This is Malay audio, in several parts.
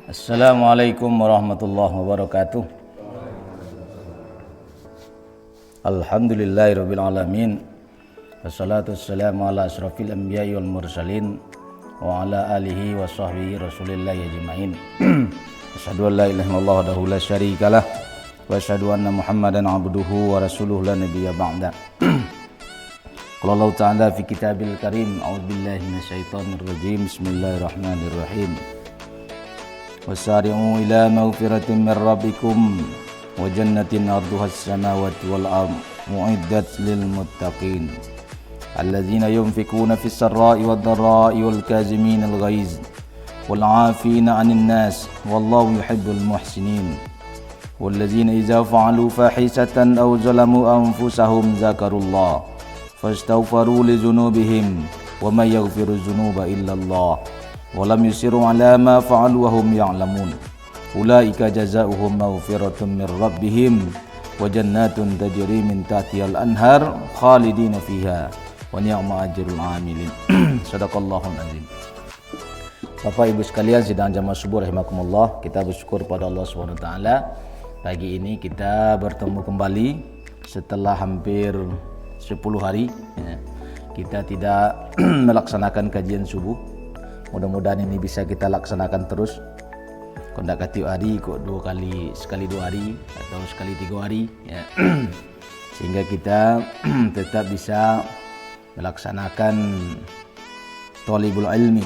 Assalamualaikum warahmatullahi wabarakatuh. Alhamdulillahirabbil alamin. Wassalatu wassalamu ala asrofil anbiya'i wal mursalin wa ala alihi wa sahbihi rasulillahi ajma'in. Asyhadu an la ilaha illallah wahdahu la syarikalah wa asyhadu anna Muhammadan abduhu wa rasuluhu la nabiyya ba'da. Qala Allah ta'ala fi kitabil karim, a'udzubillahi minasyaitonir rajim. Bismillahirrahmanirrahim. Wasari'u ila maghfiratin min rabbikum wa jannatin 'arduha as-samawati wal ardh mu'iddat lil muttaqin alladzina yunfikuna fis sarra'i wad dharra'i wal kazimin al ghaiz wal 'afina 'anil nas wallahu yuhibbul muhsinin walladzina idza fa'alu fahisatan aw zalamu anfusahum zakarullah fastaghfiru li dzunubihim wa may yaghfiru dzunuba illa Allah walam yusiru ala ma fa'alu wa hum ya'lamun ulaika jazaohum maghfiratun min rabbihim wa jannatun tajri min tahtihal anhar khalidina fiha wa ni'ma ajrul 'amilin. Shadaqallahul azim. Bapak Ibu sekalian sidang jamaah subuh rahimakumullah, kita bersyukur pada Allah Subhanahu wa taala. Pagi ini kita bertemu kembali setelah hampir 10 hari kita tidak melaksanakan kajian subuh. Mudah-mudahan ini bisa kita laksanakan terus. Kalau tidak ketiap hari, kok sekali 2 hari atau sekali 3 hari ya. Sehingga kita tetap bisa melaksanakan thalibul ilmi.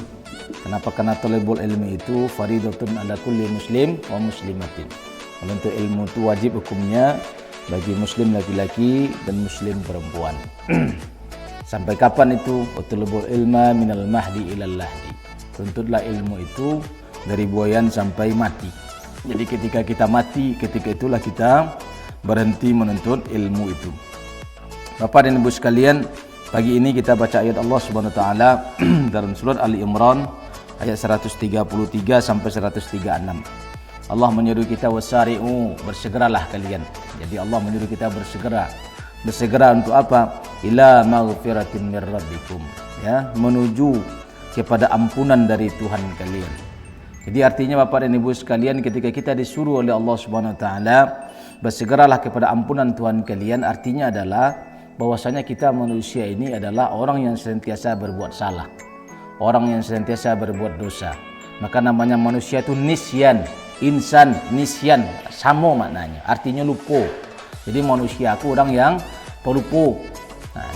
Kenapa? Karena thalibul ilmi itu faridatun ala kulli muslim wa muslimatin. Kalau untuk ilmu itu wajib hukumnya bagi muslim laki-laki dan muslim perempuan. Sampai kapan itu? Utlubul ilma minal mahdi ilal lahdi. Tuntutlah ilmu itu dari buayan sampai mati. Jadi ketika kita mati, ketika itulah kita berhenti menuntut ilmu itu. Bapak dan Ibu sekalian, pagi ini kita baca ayat Allah Subhanahu wa taala dalam surat Ali Imran ayat 133 sampai 136. Allah menyuruh kita wasari'u, bersegeralah kalian. Jadi Allah menyuruh kita bersegera. Bersegera untuk apa? Ila maghfiratin mir rabbikum, ya, menuju kepada ampunan dari Tuhan kalian. Jadi artinya Bapak dan Ibu sekalian, ketika kita disuruh oleh Allah Subhanahu wa taala bersegeralah kepada ampunan Tuhan kalian, artinya adalah bahwasanya kita manusia ini adalah orang yang senantiasa berbuat salah, orang yang senantiasa berbuat dosa. Maka namanya manusia itu nisyan, insan, nisyan, sama maknanya, artinya lupa. Jadi manusia aku orang yang pelupa.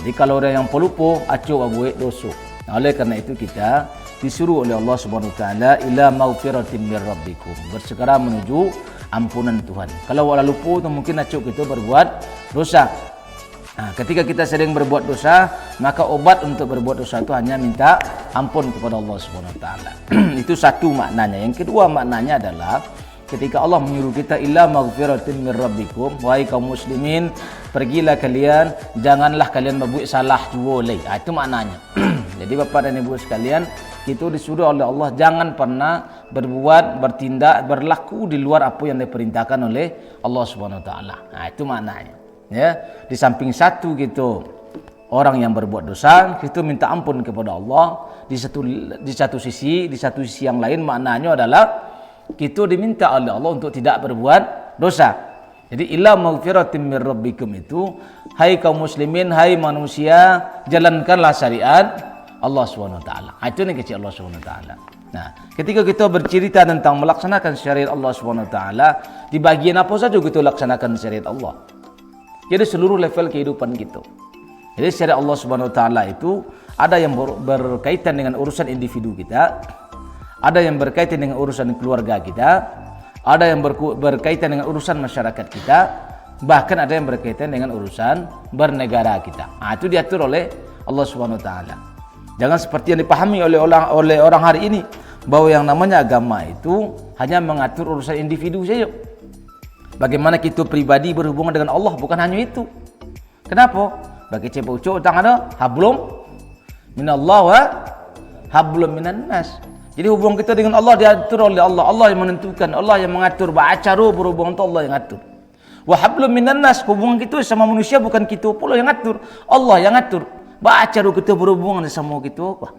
Jadi kalau orang yang pelupa, acuh buat dosa. Oleh karena itu kita disuruh oleh Allah Subhanahu wa taala ila maghfiratin mir rabbikum, bersegera menuju ampunan Tuhan. Kalau wala lupa itu mungkin acuk kita berbuat dosa. Ketika kita sering berbuat dosa, maka obat untuk berbuat dosa itu hanya minta ampun kepada Allah Subhanahu wa taala. Itu satu maknanya. Yang kedua maknanya adalah ketika Allah menyuruh kita ila maghfiratin mir rabbikum, wahai kaum muslimin, pergilah kalian, janganlah kalian berbuat salah juga lagi. Itu maknanya. Jadi Bapak dan Ibu sekalian, kita disuruh oleh Allah jangan pernah berbuat, bertindak, berlaku di luar apa yang diperintahkan oleh Allah Subhanahu wa taala. Itu maknanya. Ya, di samping satu gitu orang yang berbuat dosa, kita minta ampun kepada Allah. Di satu sisi yang lain maknanya adalah kita diminta oleh Allah untuk tidak berbuat dosa. Jadi ila maghfiratin mir rabbikum itu, hai kaum muslimin, hai manusia, jalankanlah syariat Allah Subhanahu wa taala. Itu yang kecil Allah Subhanahu wa taala. Nah, ketika kita bercerita tentang melaksanakan syariat Allah Subhanahu wa taala, di bagian apa saja kita laksanakan syariat Allah? Jadi seluruh level kehidupan kita. Jadi syariat Allah Subhanahu wa taala itu ada yang berkaitan dengan urusan individu kita, ada yang berkaitan dengan urusan keluarga kita, ada yang berkaitan dengan urusan masyarakat kita, bahkan ada yang berkaitan dengan urusan bernegara kita. Itu diatur oleh Allah Subhanahu wa taala. Jangan seperti yang dipahami oleh orang hari ini, bahwa yang namanya agama itu hanya mengatur urusan individu saja. Bagaimana kita pribadi berhubungan dengan Allah, bukan hanya itu. Kenapa? Bagi cepa ucuk utang ada hablum minallah wa hablum minan nas. Jadi hubungan kita dengan Allah diatur oleh Allah. Allah yang menentukan, Allah yang mengatur. Cara berhubungan itu Allah yang atur. Wa hablum minan nas, hubungan kita sama manusia bukan kita pula yang atur, Allah yang atur. Cara kita berhubungan sama kita apa?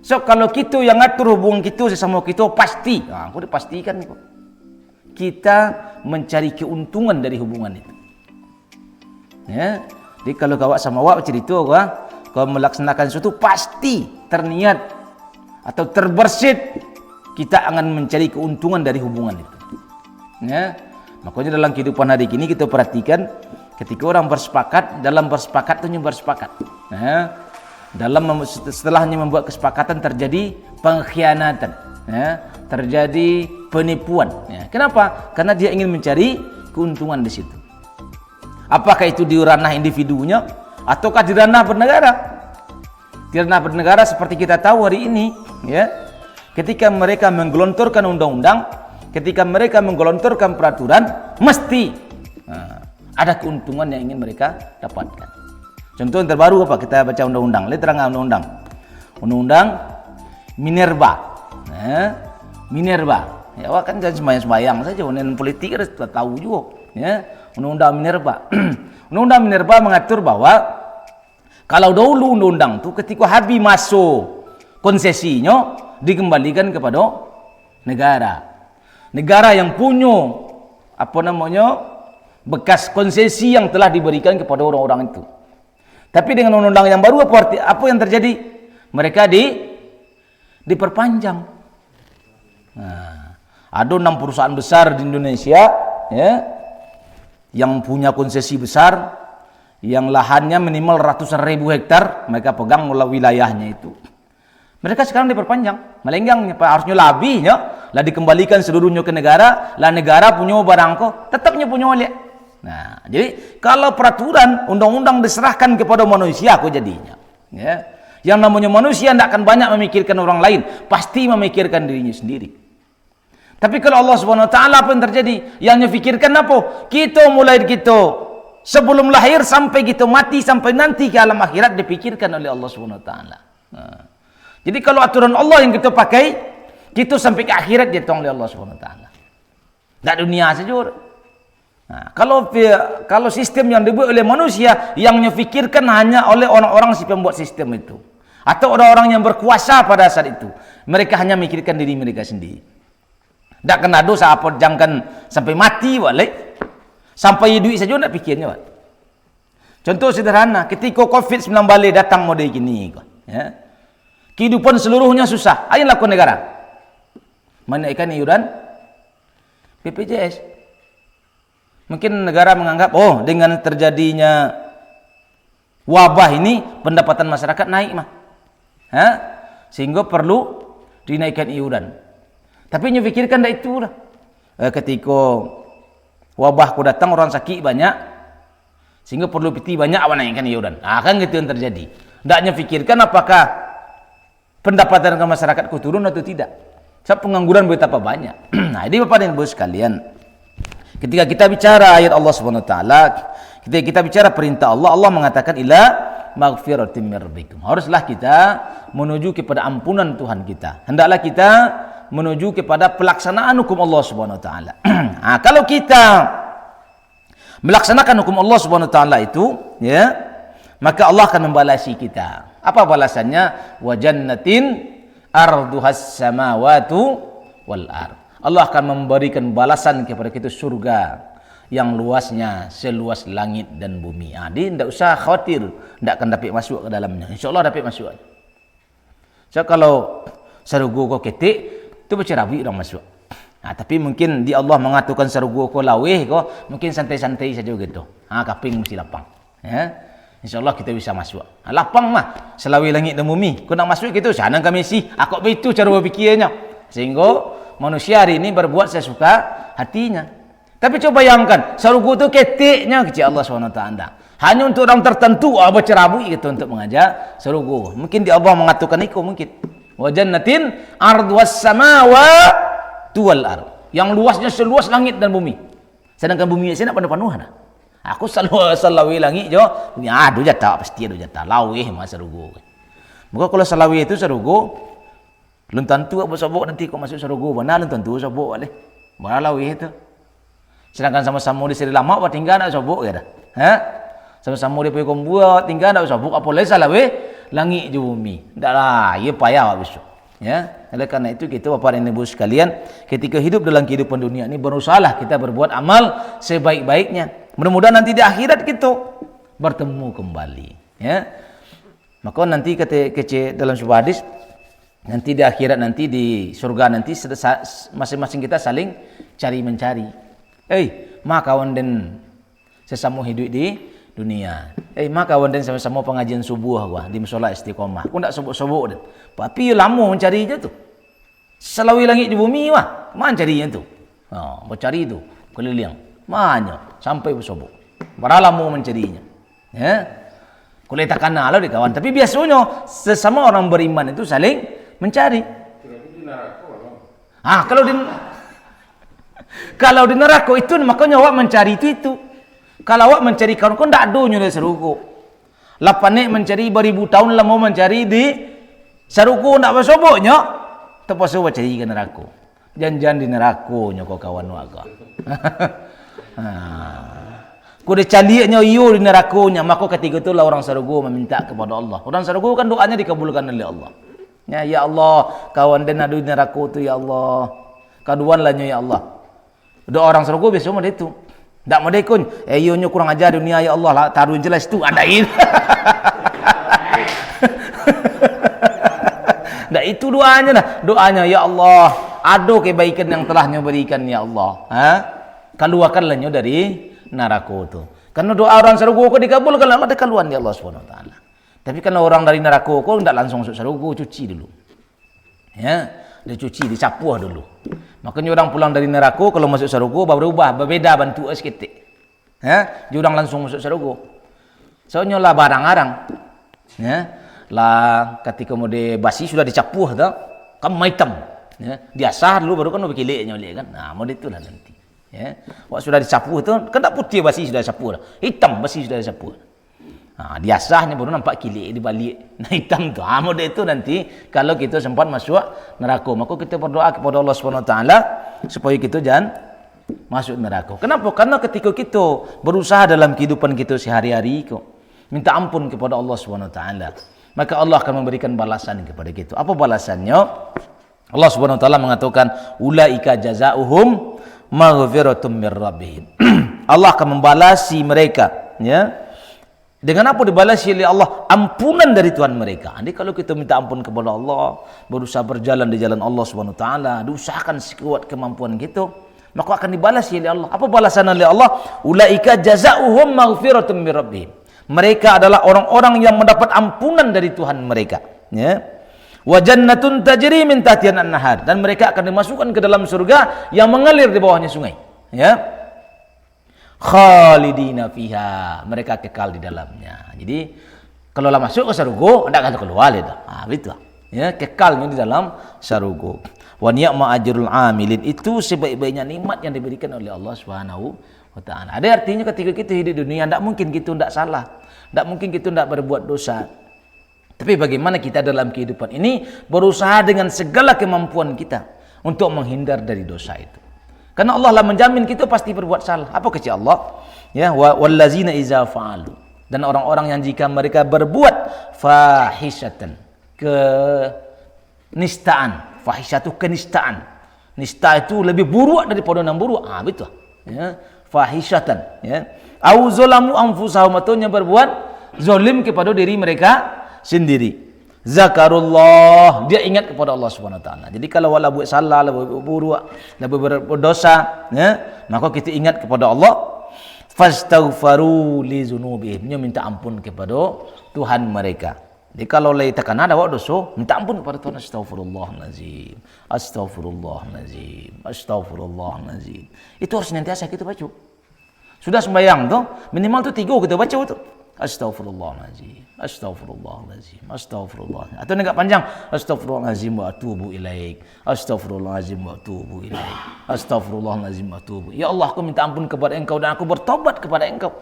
So kalau kita yang ngatur hubungan kita sesama kita pasti, aku dipastikan kita mencari keuntungan dari hubungan itu. Ya, jadi kalau kau sama awak cerita kau melaksanakan sesuatu pasti terniat atau terbersit kita akan mencari keuntungan dari hubungan itu. Ya, makanya dalam kehidupan hari ini kita perhatikan ketika orang bersepakat, dalam bersepakat itu bersepakat. Ya, setelahnya membuat kesepakatan terjadi pengkhianatan, ya, terjadi penipuan. Ya. Kenapa? Karena dia ingin mencari keuntungan di situ. Apakah itu di ranah individunya ataukah di ranah bernegara? Di ranah bernegara seperti kita tahu hari ini, ya, ketika mereka menggelontorkan undang-undang, ketika mereka menggelontorkan peraturan, mesti ada keuntungan yang ingin mereka dapatkan. Contoh yang terbaru apa? Kita baca undang-undang. Lihat terang undang-undang. Undang-undang Minerba. Minerba. Ya, kan jangan sembahyang-sembahyang saja. Undang politik harus tahu juga. Ya, undang-undang Minerba. Undang-undang Minerba mengatur bahwa kalau dahulu undang-undang itu ketika habis masuk konsesinya dikembalikan kepada negara. Negara yang punya bekas konsesi yang telah diberikan kepada orang-orang itu. Tapi dengan undang-undang yang baru apa yang terjadi? Mereka diperpanjang. Nah, ada 6 perusahaan besar di Indonesia, ya, yang punya konsesi besar, yang lahannya minimal ratusan ribu hektar, mereka pegang wilayahnya itu. Mereka sekarang diperpanjang, melenggang, harusnya lebihnya, lah dikembalikan seluruhnya ke negara, lah negara punya barang kok, tetapnya punya oleh. Nah, jadi kalau peraturan undang-undang diserahkan kepada manusia kok jadinya, ya. Yang namanya manusia tidak akan banyak memikirkan orang lain, pasti memikirkan dirinya sendiri. Tapi kalau Allah Subhanahu wa taala apa yang terjadi? Yang memikirkan apa? Kita mulai sebelum lahir sampai kita mati sampai nanti ke alam akhirat dipikirkan oleh Allah Subhanahu wa taala. Nah, jadi kalau aturan Allah yang kita pakai, kita sampai ke akhirat ditolong oleh Allah Subhanahu wa taala. Tidak dunia saja. Nah, kalau sistem yang dibuat oleh manusia yang memikirkan hanya oleh orang-orang si pembuat sistem itu atau orang-orang yang berkuasa pada saat itu, mereka hanya memikirkan diri mereka sendiri. Tak kena dosa apa jangan sampai mati balik, sampai duit saja nak fikirnya. Contoh sederhana, ketika COVID-19 datang model gini, ya, kehidupan seluruhnya susah. Apa yang lakukan negara? Menaikkan iuran BPJS. Mungkin negara menganggap, dengan terjadinya wabah ini pendapatan masyarakat naik sehingga perlu dinaikkan iuran. Tapi nyfikirkan dah itu lah. Ketika wabah ku datang orang sakit banyak, sehingga perlu piti banyak naikkan iuran. Kan gitu yang terjadi. Tak nyfikirkan apakah pendapatan ke masyarakat ku turun atau tidak. Sebab pengangguran betapa banyak. Nah, ini Bapak dan Ibu sekalian. Ketika kita bicara ayat Allah Subhanahu wa taala, ketika kita bicara perintah Allah, Allah mengatakan ila maghfiratin mir rabbikum. Haruslah kita menuju kepada ampunan Tuhan kita. Hendaklah kita menuju kepada pelaksanaan hukum Allah Subhanahu wa taala. Nah, kalau kita melaksanakan hukum Allah Subhanahu wa taala itu, ya, maka Allah akan membalasi kita. Apa balasannya? Wa jannatin arduhas samawati wal ard. Allah akan memberikan balasan kepada kita surga yang luasnya seluas langit dan bumi. Dia tidak usah khawatir tidak akan dapat masuk ke dalamnya. InsyaAllah dapat masuk. So kalau sarugu kau ketik, itu bercerabi orang masuk. Tapi mungkin di Allah mengaturkan sarugu kau lawih kau, mungkin santai-santai saja gitu. Kaping mesti lapang. Ya. InsyaAllah kita bisa masuk. Lapang mah, selawi langit dan bumi. Kau nak masuk gitu, sana kami sih. Aku begitu cara berfikirnya. Sehingga manusia hari ini berbuat sesuka hatinya. Tapi coba bayangkan, sarugu itu ketiknya kecil Allah SWT. Hanya untuk orang tertentu, bercerabu gitu untuk mengajar sarugu. Mungkin di Allah mengaturkan itu mungkin. Wa jannatin arduhas samawati wal ard. Yang luasnya seluas langit dan bumi. Sedangkan bumi saya nak penuh-penuh. Aku selawi langit je. Aduh jatah pasti aduh jatah. Lawih mah sarugu. Bukan kalau selawi itu sarugu lun tentu apa sabuk nanti kau masuk sarugu benar lun tentu sabuk boleh. Mana lawih itu. Sedangkan sama-sama di seri lama tinggal nak sabuk ya dah. Sama-sama dia pergi kombuat tinggal nak sabuk apa lagi salah langit je bumi. Taklah, ia payah besok. Ya, oleh karena itu kita Bapak dan Ibu sekalian, ketika hidup dalam kehidupan dunia ini berusahalah kita berbuat amal sebaik-baiknya. Mudah-mudahan nanti di akhirat kita bertemu kembali. Ya, maka nanti kata dalam sebuah hadis, nanti di akhirat nanti di surga nanti masing-masing kita saling cari mencari. Maka kawan dan sesama hidup di dunia. Maka kawan dan sama-sama pengajian subuh gua di mushola Istiqomah. Aku ndak sobok-sobok dan. Tapi lama mencari je tu. Selawi langit di bumi mah. Mana carinya tu? Mencari tu keliling. Mana sampai bersobok. Berapa lama mencarinya. Ya. Kulit tak kenal lah dia kawan. Tapi biasanya sesama orang beriman itu saling mencari. Kalau di neraka itu makanya awak mencari itu. Kalau awak mencari kawan kau ndak adonyo le serugo. Lapanek mencari beribu tahun lah mau mencari di serugo ndak bersoboknya. Terpaksa awak cari ke neraka. Jangan di neraka kau kawan waga. Kau dah caliaknya iyo di neraka-nya, maka ketika itulah orang serugo meminta kepada Allah. Orang serugo kan doanya dikabulkan oleh Allah. Ya Allah, kawan dan adu di neraka tu ya Allah. Kaduan lahnya ya Allah. Doa orang serugo biasa mah itu. Tak mau dekun, ionya kurang ajar dunia ya Allah lah, taruh jelas tu adain. Dah itu doanya dah. Doanya ya Allah, ada kebaikan yang telah Nya berikan ya Allah. Keluarkanlah Nya dari neraka tu. Karena doa orang serugo kau dikabulkan Allah, ada keluhan ya Allah Subhanahu wa taala. Tapi kalau orang dari neraka kau tidak langsung masuk serugo, cuci dulu. Ya, dia cuci, dicapuh dulu. Makanya orang pulang dari neraka kalau masuk serugo berubah, berbeda bentuk seketik. Ya, dia orang langsung masuk serugo. Soalnya lah barang-barang. Ya, lah ketika mode basi sudah dicapuh dah, kan hitam. Ya, diasah dulu baru kan berkiliknya oleh kan. Nah, mode itulah nanti. Ya, waktu sudah dicapuh tu kan tak putih basi sudah dicapuh dah. Hitam basi sudah dicapuh. Diasahnya baru nampak kilik di balik. Nah, hitam tu. Mode itu nanti kalau kita sempat masuk neraka, maka kita berdoa kepada Allah Subhanahu wa taala supaya kita jangan masuk neraka. Kenapa? Karena ketika kita berusaha dalam kehidupan kita sehari-hari minta ampun kepada Allah Subhanahu wa taala, maka Allah akan memberikan balasan kepada kita. Apa balasannya? Allah Subhanahu wa taala mengatakan ulaika jazaohum maghfiratum mir rabbihim. Allah akan membalasi mereka, ya. Dengan apa dibalasi oleh Allah? Ampunan dari Tuhan mereka. Jadi kalau kita minta ampun kepada Allah, berusaha berjalan di jalan Allah Subhanahu wa taala, diusahakan sekuat kemampuan kita, maka akan dibalasi oleh Allah. Apa balasan oleh Allah? Ulaika jazaohum maghfiratum mir rabbihim. Mereka adalah orang-orang yang mendapat ampunan dari Tuhan mereka, ya. Wa jannatun tajri min tahtiha an-nahar, dan mereka akan dimasukkan ke dalam surga yang mengalir di bawahnya sungai, ya. Khalidina fiha, mereka kekal di dalamnya. Jadi kalau lah masuk ke surga ndak akan keluar dah. Begitu. Ya, kekalnya di dalam surga. Wa ni'ma ajrul amilin, itu sebaik-baiknya nikmat yang diberikan oleh Allah Subhanahu wa taala. Ada artinya ketika kita hidup di dunia ndak mungkin kita ndak salah. Ndak mungkin kita ndak berbuat dosa. Tapi bagaimana kita dalam kehidupan ini berusaha dengan segala kemampuan kita untuk menghindar dari dosa itu. Karena Allah lah menjamin kita pasti berbuat salah. Apa kata Allah? Ya, wallazina iza fa'alu, dan orang-orang yang jika mereka berbuat fahishatan, kenistaan. Fahisyatu kenistaan. Nista itu lebih buruk daripada yang buruk. Betul. Ya, fahishatan, ya. Au zalamu anfusahum, ataunya berbuat zalim kepada diri mereka sendiri. Zakarullah, dia ingat kepada Allah Subhanahu wa taala. Jadi kalau wala buat salah, buat buruk, berdosa, ya, maka kita ingat kepada Allah. Fastaghfaru li dzunubihim, minta ampun kepada Tuhan mereka. Jadi kalau lagi tekan ada buat dosa, minta ampun kepada Tuhan. Astaghfirullahalazim. Astaghfirullahalazim. Astaghfirullahalazim. Itu harus senantiasa kita baca. Sudah sembahyang tu, minimal tu 3 kita baca tu. Astaghfirullahalazim. Astaghfirullahalazim. Astaghfirullah. Atau enggak panjang, astaghfirullahalazim wa atubu ilaik. Astaghfirullahalazim wa atubu ilaik. Astaghfirullahalazim wa atubu. Ya Allah, aku minta ampun kepada Engkau dan aku bertobat kepada Engkau.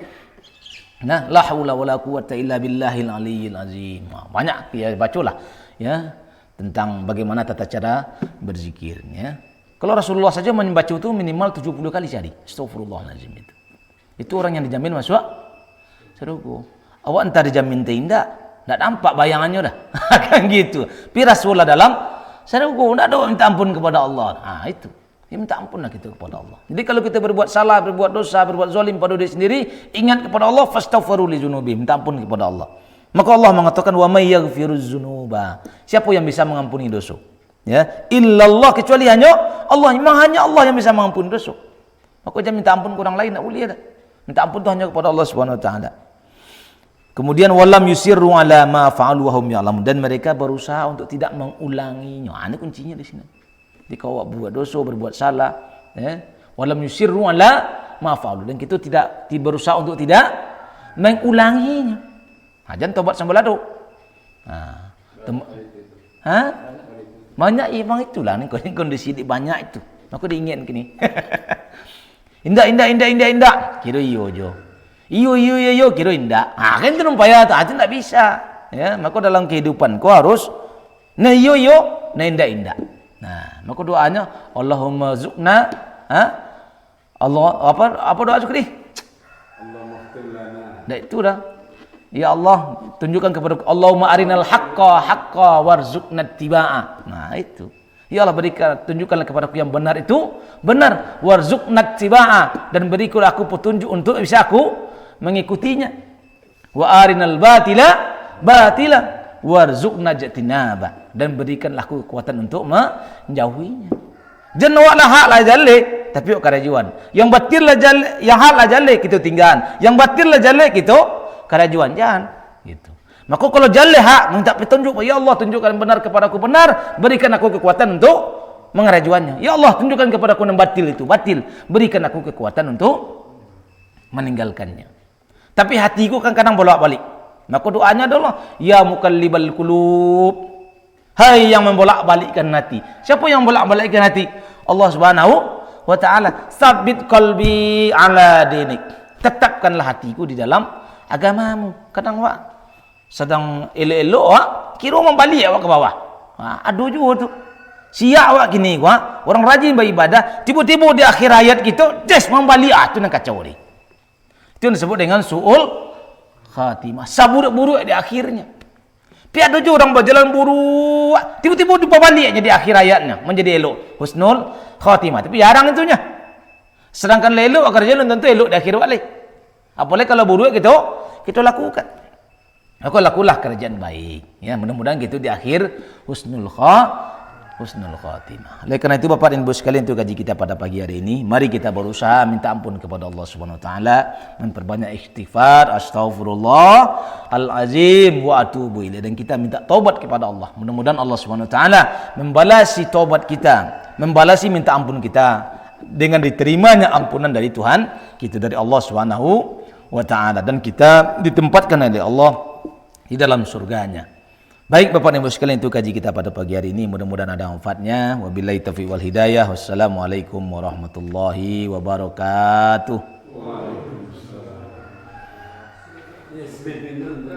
Nah, la haula wala quwata illa billahil aliyyil azim. Banyak ya bacalah, ya, tentang bagaimana tata cara berzikir, ya. Kalau Rasulullah saja membaca itu minimal 70 kali sehari. Astaghfirullahalazim itu. Itu orang yang dijamin masuk surga. Awak entah dijamin tidak, Enggak nampak bayangannya dah. Kan gitu. Pi Rasulullah dalam saruku enggak ada minta ampun kepada Allah. Itu. Ya, minta ampunlah kita kepada Allah. Jadi kalau kita berbuat salah, berbuat dosa, berbuat zalim pada diri sendiri, ingat kepada Allah, fastaghfiru li dzunubi, minta ampun kepada Allah. Maka Allah mengatakan wa may yaghfiruz dzunuba. Siapa yang bisa mengampuni dosa? Ya, illallah, kecuali hanya Allah. Memang hanya Allah yang bisa mengampuni dosa. Maka jangan minta ampun ke orang lain, tak boleh dah. Minta ampun tu hanya kepada Allah Subhanahu wa taala. Kemudian walam yusirru ala ma fa'alu wa hum ya'lamun, dan mereka berusaha untuk tidak mengulanginya. Ini kuncinya di sini. Jadi kau buat dosa, berbuat salah, walam yusirru ala ma fa'alu, dan kita tidak berusaha untuk tidak mengulanginya. Jangan tobat sambil lado. Banyak memang itulah ni kondisi di banyak itu. Aku diingat kini. Indah. Kira iyo jo. Iyo kira indah. Kan tu payah tak, itu tak bisa. Ya, maka dalam kehidupan kau harus na iyo, na indah. Nah, maka doanya Allahumma zuqna, Allah apa doa syukur ni? Allahumma ighfir lana. Dah itu dah. Ya Allah, tunjukkan kepada Allahumma arinal haqqa warzuqna tibaa. Nah, itu. Ya Allah, tunjukkanlah kepadaku yang benar itu benar, warzuqna tibaa, dan berikan aku petunjuk untuk bisa aku mengikutinya. Wa arinal batila warzuqna jatinaba, dan berikanlah aku kekuatan untuk menjauhinya. Jangan waklah hak lah jalle, tapi ok karajuan. Yang batil lah jalle, yang hak lah jalle kita tinggal. Yang batil lah jalle kita karajuan, jangan gitu. Maka kalau jalle hak minta petunjuk, ya Allah tunjukkan benar kepadaku benar, berikan aku kekuatan untuk mengerajuannya. Ya Allah tunjukkan kepadaku yang batil itu batil, berikan aku kekuatan untuk meninggalkannya. Tapi hatiku kan kadang bolak-balik. Maka doanya adalah ya muqallibal qulub, hai yang membolak-balikkan hati. Siapa yang bolak-balikkan hati? Allah Subhanahu wa taala. Sabbit qalbi ala dinik, tetapkanlah hatiku di dalam agamamu. Kadang wak sedang elok-elok wak kira membalik awak ke bawah. Aduh juga tu. Siap awak gini wak, orang rajin beribadah, tiba-tiba di akhir hayat kita just membalik, tu nak kacau ni. Itu disebut dengan su'ul khatimah, saburuk-buruk di akhirnya. Tapi ada juga orang berjalan buruk, tiba-tiba dia balik di akhir hayatnya menjadi elok, husnul khatimah. Tapi jarang itunya. Sedangkan elok akan jalan tentu elok di akhir balik. Apalagi kalau buruk kita lakukan. Aku lakulah kerjaan baik. Ya, mudah-mudahan gitu di akhir husnul khatimah. Oleh kerana itu Bapak dan Ibu sekalian, itu kaji kita pada pagi hari ini. Mari kita berusaha minta ampun kepada Allah Subhanahu wa taala, memperbanyak istighfar, astaghfirullahalazim wa atubu ilaih, dan kita minta taubat kepada Allah. Mudah-mudahan Allah Subhanahu wa taala membalasi taubat kita, membalasi minta ampun kita dengan diterimanya ampunan dari Tuhan kita, dari Allah Subhanahu wa taala, dan kita ditempatkan oleh Allah di dalam surganya. Baik Bapak dan Ibu sekalian, itu kaji kita pada pagi hari ini. Mudah-mudahan ada manfaatnya. Wabillahi taufiq wal hidayah. Wassalamualaikum warahmatullahi wabarakatuh. Waalaikumsalam.